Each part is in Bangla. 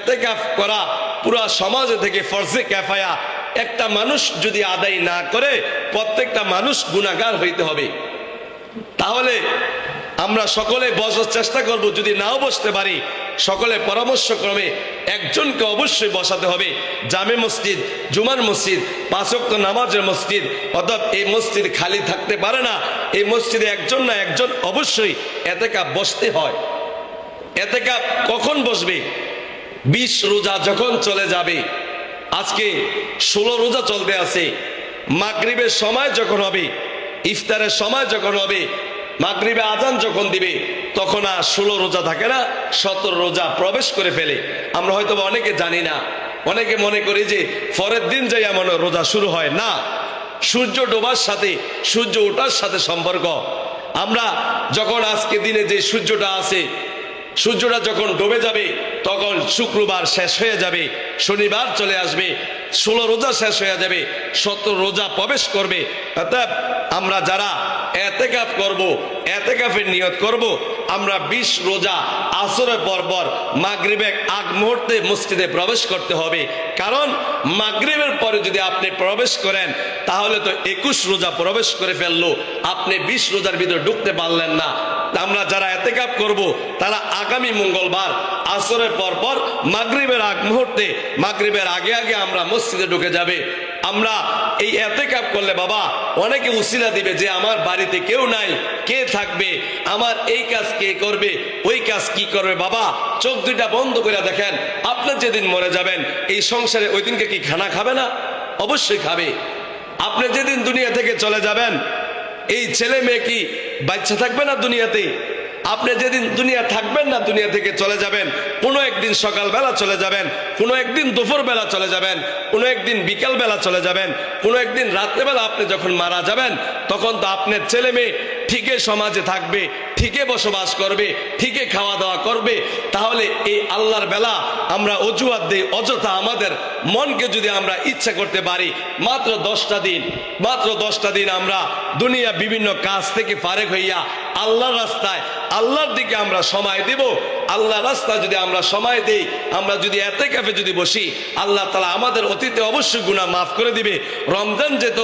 এতেকাফ করা পুরা সমাজ থেকে ফরজে কিফায়া, একটা মানুষ যদি আদায় না করে প্রত্যেকটা মানুষ গুনাহগার হইতে হবে। তাহলে আমরা সকলে বসার চেষ্টা করব, যদি নাও বসতে পারি সকলে পরামর্শক্রমে একজনকে অবশ্যই বসাতে হবে। জামে মসজিদ, জুমার মসজিদ, 5 ওয়াক্ত নামাজের মসজিদ, অর্থাৎ এই মসজিদ খালি থাকতে পারে না। এই মসজিদে একজন না একজন অবশ্যই এতেকাফ বসতে হয়। এতেকাফ কখন বসবে? 20 রোজা যখন চলে যাবে, আজকে 16 রোজা চলতে আছে, মাগরিবের সময় যখন হবে, ইফতারের সময় যখন হবে, মাগরিবে আজান যখন দিবে, তখন আর 16 রোজা থাকে না, 17 রোজা প্রবেশ করে ফেলে। আমরা হয়তো অনেকে জানি না, অনেকে মনে করি যে পরের দিন যাই এমন রোজা শুরু হয় না। সূর্য ডোবার সাথে সূর্য ওঠার সাথে সম্পর্ক। আমরা যখন আজকে দিনে যে সূর্যটা আছে, সূর্যটা যখন ডুবে যাবে তখন শুক্রবার শেষ হয়ে যাবে, শনিবার চলে আসবে, 16 রোজা শেষ হয়ে যাবে, 17 রোজা প্রবেশ করবে। অর্থাৎ আমরা যারা এতেকাফ করব, এতেকাফের নিয়ত করব, আমরা 20 রোজা আসরের পর মাগরিবের আগ মুহূর্তে মসজিদে প্রবেশ করতে হবে। কারণ মাগরিবের পরে যদি আপনি প্রবেশ করেন তাহলে তো 21 রোজা প্রবেশ করে ফেললো, আপনি 20 রোজার ভিতরে ঢুকতে পারলেন না। আমরা যারা এতেকাফ করব তারা আগামী মঙ্গলবার আসরের পর মাগরিবের আগ মুহূর্তে, মাগরিবের আগে আগে আমরা মসজিদে ঢুকে যাবে। আমরা এই এতেকাফ করলে বাবা অনেকে উসিলা দিবে যে আমার বাড়িতে কেউ নাই, কে থাকবে, আমার এই কাজ কে করবে, ওই কাজ কি করবে। বাবা চোখ দুইটা বন্ধ করে দেখেন, আপনি যেদিন মরে যাবেন এই সংসারে ওই দিনকে কি খানা খাবে না? অবশ্যই খাবে। আপনি যেদিন দুনিয়া থেকে চলে যাবেন এই ছেলে মেয়ে কি বাচ্চা থাকবে না দুনিয়াতে? আপনি যেদিন দুনিয়া থাকবেন না, দুনিয়া থেকে চলে যাবেন, কোনো একদিন সকালবেলা চলে যাবেন, কোনো একদিন দুপুরবেলা চলে যাবেন, কোনো একদিন বিকালবেলা চলে যাবেন, কোনো একদিন রাত্রেবেলা আপনি যখন মারা যাবেন তখন তো আপনার ছেলে মেয়ে ঠিকই সমাজে থাকবে, ঠিকই বসবাস করবে, ঠিকই খাওয়া দাওয়া করবে। তাহলে এই আল্লাহর বেলা আমরা অজুহাত দিই অযথা। আমাদের মনকে যদি আমরা ইচ্ছা করতে পারি মাত্র 10টা দিন আমরা দুনিয়া বিভিন্ন কাজ থেকে ফারেক হইয়া আল্লাহর রাস্তায়, আল্লাহর দিকে আমরা সময় দেব। আল্লাহর রাস্তায় যদি আমরা সময় দেই, আমরা যদি এতেকাফে যদি বসি, আল্লাহ তাআলা আমাদের অতীতে অবশ্যই গুনাহ মাফ করে দিবে। রমজান যেত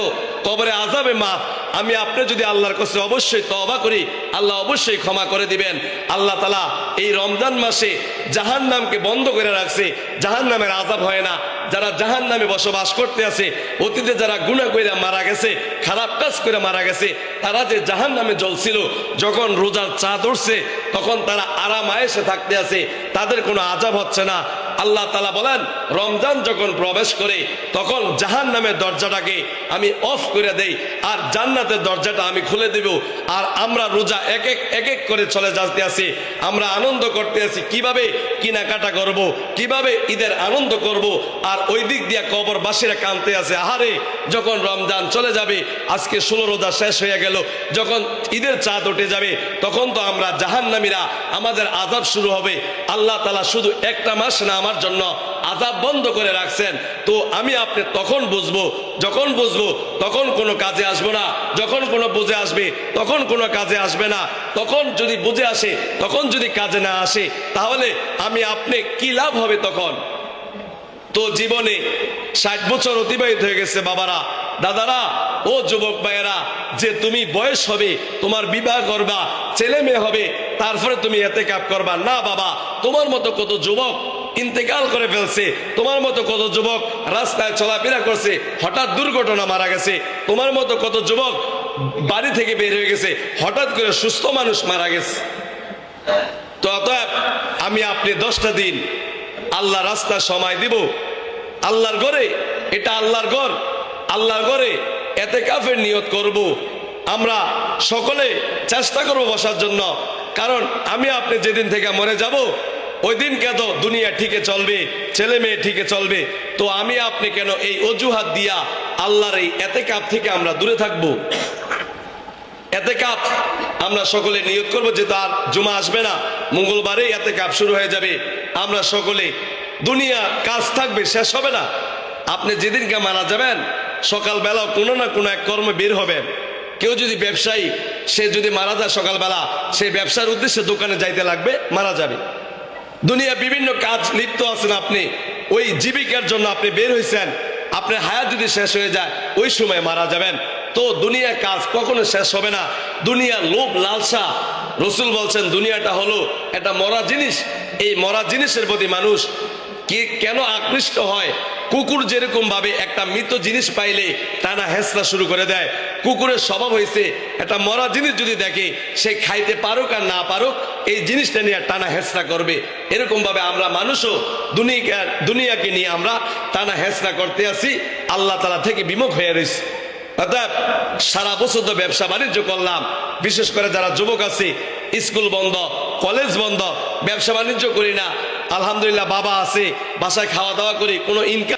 কবরে আযাবে মাফ, আমি আপনি যদি আল্লাহর কাছে অবশ্যই তওবা করি আল্লাহ অবশ্যই ক্ষমা করে দিবেন। আল্লাহ তাআলা এই রমজান মাসে জাহান্নামকে বন্ধ করে রাখছে, জাহান্নামের আযাব হয় না। যারা জাহান্নামে বসবাস করতে আছে, অতীতে যারা গুনাহ করে মারা গেছে, খারাপ কাজ করে মারা গেছে, তারা যে জাহান্নামে জ্বলছিল, যখন রোজার চাঁদ উঠছে তখন তারা আরাম আয়েশে থাকতে আছে, তাদের কোনো আযাব হচ্ছে না। আল্লাহ তাআলা বলেন রমজান যখন প্রবেশ করে তখন জাহান্নামের দরজাটাকে আমি অফ করে দেই আর জান্নাতের দরজাটা আমি খুলে দেব। আর আমরা রোজা এক এক করে চলে যাতে আছি, আমরা আনন্দ করতে আছি, কিভাবে কেনাকাটা করব, কিভাবে ঈদের আনন্দ করব। আর ওই দিক দিয়ে কবরবাসীরা কাঁদতে আছে, আহারে যখন রমজান চলে যাবে, আজকে 16 রোজা শেষ হয়ে গেল, যখন ঈদের চাঁদ উঠে যাবে তখন তো আমরা জাহান্নামীরা, আমাদের আযাব শুরু হবে। আল্লাহ তাআলা শুধু একটা মাস না আমার জন্য আযাব বন্ধ করে রাখছেন। তো আমি আপনি তখন বুঝবো, যখন বুঝবো তখন কোনো কাজে আসবো না, যখন কোনো বুঝে আসবে তখন কোনো কাজে আসবে না। তখন যদি বুঝে আসে, তখন যদি কাজে না আসে, তাহলে আমি আপনি কি লাভ হবে তখন? তো জীবনে 60 বছর অতিবাহিত হয়ে গেছে বাবারা, দাদারা, ও যুবক ভাইয়েরা, যে তুমি বয়স হবে, তোমার বিবাহ করবা, ছেলে মেয়ে হবে, তারপরে তুমি এতেকাফ করবা না। বাবা তোমার মতো কত যুবক ইন্তেকাল করে ফেলছে, তোমার মতো কত যুবক রাস্তায় চলাফেরা করছে, হঠাৎ দুর্ঘটনা মারা গেছে, তোমার মতো কত যুবক বাড়ি থেকে বের হয়ে গেছে, হঠাৎ করে সুস্থ মানুষ মারা গেছে। তো অতএব আমি আপনি 10টা দিন আল্লাহ রাস্তায় সময় দিব, আল্লাহর ঘরে, এটা আল্লাহর ঘর, আল্লাহর ঘরে এতেকাফের নিয়ত করব। আমরা সকলে চেষ্টা করব বসার জন্য, কারণ আমি আপনি যেদিন থেকে মরে যাব ওই দিনকে তো দুনিয়া ঠিকই চলবে, ছেলে মেয়ে ঠিকই চলবে। তো আমি আপনি কেন এই অজুহাত দিয়া আল্লাহর এই এতেকাফ থেকে আমরা দূরে থাকব? এতেকাফ আমরা সকলে নিয়ত করব, যে তার জুমা আসবে না, মঙ্গলবারে এতেকাফ শুরু হয়ে যাবে। আমরা সকলে, দুনিয়া কাজ থাকবে, শেষ হবে না। আপনি যেদিনকে মারা যাবেন সকালবেলা কোনো না কোনো এক কর্মে বের হবেন। কেউ যদি ব্যবসায়ী, সে যদি মারা যায় সকালবেলা, সেই ব্যবসার উদ্দেশ্যে দোকানে যাইতে লাগবে, মারা যাবে। দুনিয়া বিভিন্ন কাজ লিপ্ত আছেন, আপনি ওই জীবিকার জন্য আপনি বের হয়েছেন, আপনার হায়াত যদি শেষ হয়ে যায় ওই সময় মারা যাবেন। তো দুনিয়ার কাজ কখনো শেষ হবে না। দুনিয়ার লোভ লালসা, রসুল বলছেন দুনিয়াটা হলো একটা মরা জিনিস। এই মরা জিনিসের প্রতি মানুষ কেন আকৃষ্ট হয়? কুকুর যেরকম ভাবে একটা মৃত জিনিস পাইলে টানা হেঁচড়া শুরু করে দেয়, কুকুরের স্বভাব হয়েছে একটা মরা জিনিস যদি দেখে সে খাইতে পারুক আর না পারুক এই জিনিসটা নিয়ে টানা হেঁচড়া করবে। এরকম ভাবে আমরা মানুষও দুনিয়াকে নিয়ে আমরা টানা হেঁচড়া করতে আসি, আল্লাহ তাআলা থেকে বিমুখ হয়ে রয়েছি। অর্থাৎ সারা বছর তো ব্যবসা বাণিজ্য করলাম, বিশেষ করে যারা যুবক আছে স্কুল বন্ধ, কলেজ বন্ধ, ব্যবসা বাণিজ্য করি না, আলহামদুলিল্লাহ বাবা আছে, বাসায় খাওয়া দাওয়া করি, কোনো ইনকাম